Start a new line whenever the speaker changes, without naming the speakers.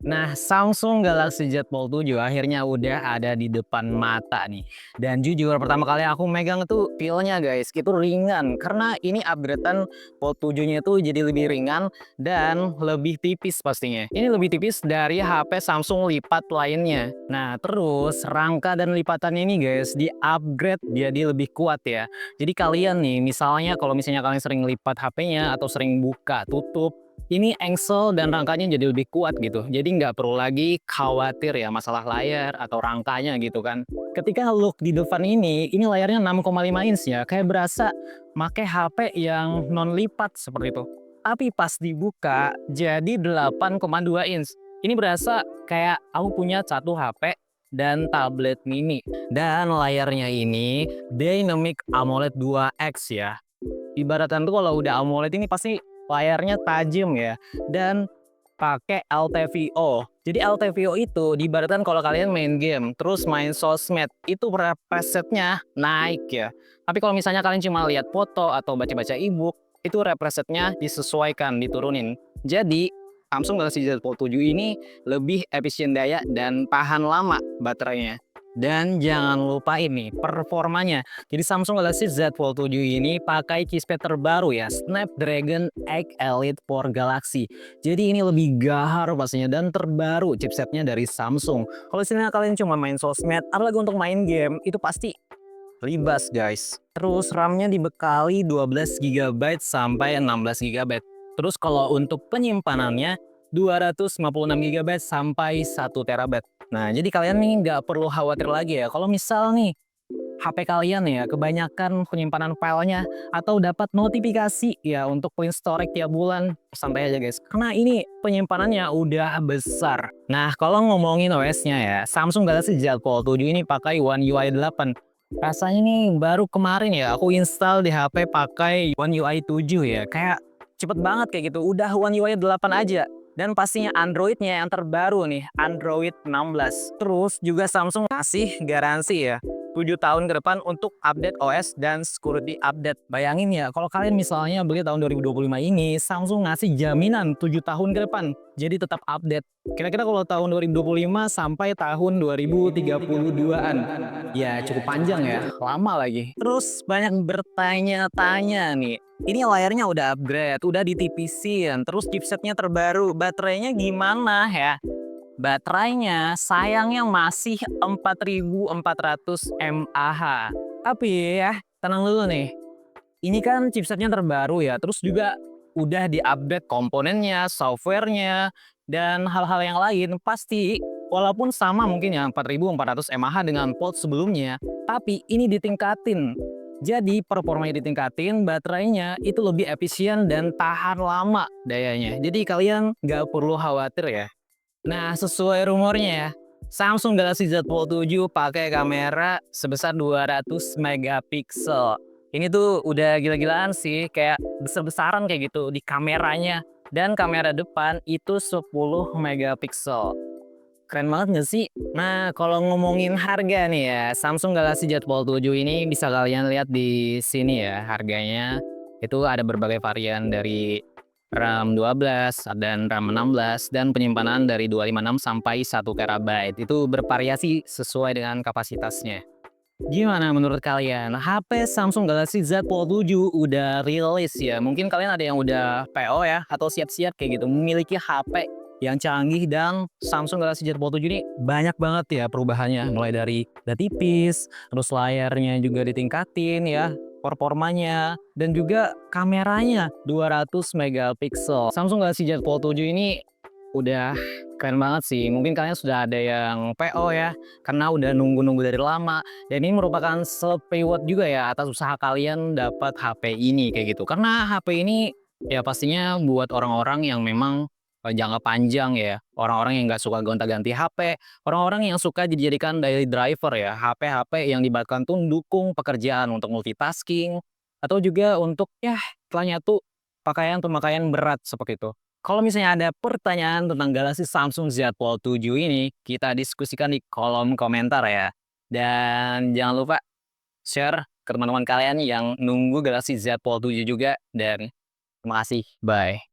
Nah, Samsung Galaxy Z Fold 7 akhirnya udah ada di depan mata nih. Dan jujur pertama kali aku megang itu feel-nya guys, itu ringan. Karena ini upgrade-an Fold 7-nya itu jadi lebih ringan dan lebih tipis pastinya. Ini lebih tipis dari HP Samsung lipat lainnya. Nah, terus rangka dan lipatannya ini guys di-upgrade jadi lebih kuat ya. Jadi kalian nih, misalnya kalian sering lipat HP-nya atau sering buka tutup, ini engsel dan rangkanya jadi lebih kuat gitu. Jadi nggak perlu lagi khawatir ya masalah layar atau rangkanya gitu kan. Ketika look di depan ini layarnya 6,5 inch ya, kayak berasa make HP yang non lipat seperti itu. Tapi pas dibuka jadi 8,2 inch. Ini berasa kayak aku punya satu HP dan tablet mini. Dan layarnya ini Dynamic AMOLED 2X ya. Ibaratkan tuh kalau udah AMOLED ini pasti layarnya tajam ya dan pakai LTVO. Jadi LTVO itu diibaratkan kalau kalian main game terus main sosmed itu presetnya naik ya. Tapi kalau misalnya kalian cuma lihat foto atau baca-baca e-book itu presetnya disesuaikan, diturunin. Jadi Samsung Galaxy Z Fold 7 ini lebih efisien daya dan tahan lama baterainya. Dan jangan lupa ini performanya. Jadi Samsung Galaxy Z Fold 7 ini pakai chipset terbaru ya, Snapdragon 8 Elite for Galaxy. Jadi ini lebih gahar pastinya dan terbaru chipsetnya dari Samsung. Kalau misalnya kalian cuma main sosmed, apalagi untuk main game, itu pasti ribas guys. Terus RAM-nya dibekali 12 GB sampai 16 GB. Terus kalau untuk penyimpanannya 256 GB sampai 1 TB. Nah, jadi kalian nih nggak perlu khawatir lagi ya. Kalau misal nih HP kalian ya kebanyakan penyimpanan filenya atau dapat notifikasi ya untuk clean storage tiap bulan, santai aja guys. Karena ini penyimpanannya udah besar. Nah, kalau ngomongin OS-nya ya, Samsung Galaxy Z Fold 7 ini pakai One UI 8. Rasanya nih baru kemarin ya aku install di HP pakai One UI 7 ya. Kayak cepet banget kayak gitu. Udah One UI 8 aja. Dan pastinya Android-nya yang terbaru nih, Android 16. Terus juga Samsung ngasih garansi ya, 7 tahun ke depan untuk update OS dan security update. Bayangin ya, kalau kalian misalnya beli tahun 2025 ini, Samsung ngasih jaminan 7 tahun ke depan. Jadi tetap update. Kira-kira kalau tahun 2025 sampai tahun 2032-an. Ya cukup panjang ya, lama lagi. Terus banyak bertanya-tanya nih, ini layarnya udah upgrade, udah ditipisin, terus chipsetnya terbaru, baterainya gimana ya? Baterainya sayangnya masih 4400 mAh. Tapi ya, tenang dulu nih. Ini kan chipsetnya terbaru ya, terus juga udah di-update komponennya, software-nya, dan hal-hal yang lain. Pasti walaupun sama mungkin ya 4400 mAh dengan Fold sebelumnya, tapi ini ditingkatin. Jadi performanya ditingkatin, baterainya itu lebih efisien dan tahan lama dayanya. Jadi kalian nggak perlu khawatir ya. Nah, sesuai rumornya ya, Samsung Galaxy Z Fold 7 pakai kamera sebesar 200 megapiksel. Ini tuh udah gila-gilaan sih, kayak besar-besaran kayak gitu di kameranya. Dan kamera depan itu 10 megapiksel. Keren banget nggak sih? Nah, kalau ngomongin harga nih ya, Samsung Galaxy Z Fold 7 ini bisa kalian lihat di sini ya harganya. Itu ada berbagai varian dari RAM 12 dan RAM 16 dan penyimpanan dari 256 sampai 1 terabyte. Itu bervariasi sesuai dengan kapasitasnya. Gimana menurut kalian? HP Samsung Galaxy Z Fold 7 udah rilis ya. Mungkin kalian ada yang udah PO ya atau siap-siap kayak gitu memiliki HP yang canggih dan Samsung Galaxy Z Fold 7 ini banyak banget ya perubahannya. Mulai dari udah tipis, terus layarnya juga ditingkatin ya, performanya dan juga kameranya 200 megapiksel. Samsung Galaxy Z Fold 7 ini udah keren banget sih. Mungkin kalian sudah ada yang PO ya karena udah nunggu-nunggu dari lama. Dan ini merupakan self reward juga ya atas usaha kalian dapat HP ini kayak gitu. Karena HP ini ya pastinya buat orang-orang yang memang jangka panjang ya. Orang-orang yang nggak suka gonta-ganti HP, orang-orang yang suka dijadikan daily driver ya. HP-HP yang dibuatkan tuh dukung pekerjaan untuk multitasking atau juga untuk ya istilahnya tuh pemakaian berat seperti itu. Kalau misalnya ada pertanyaan tentang Galaxy Samsung Z Fold 7 ini, kita diskusikan di kolom komentar ya. Dan jangan lupa share ke teman-teman kalian yang nunggu Galaxy Z Fold 7 juga. Dan terima kasih. Bye.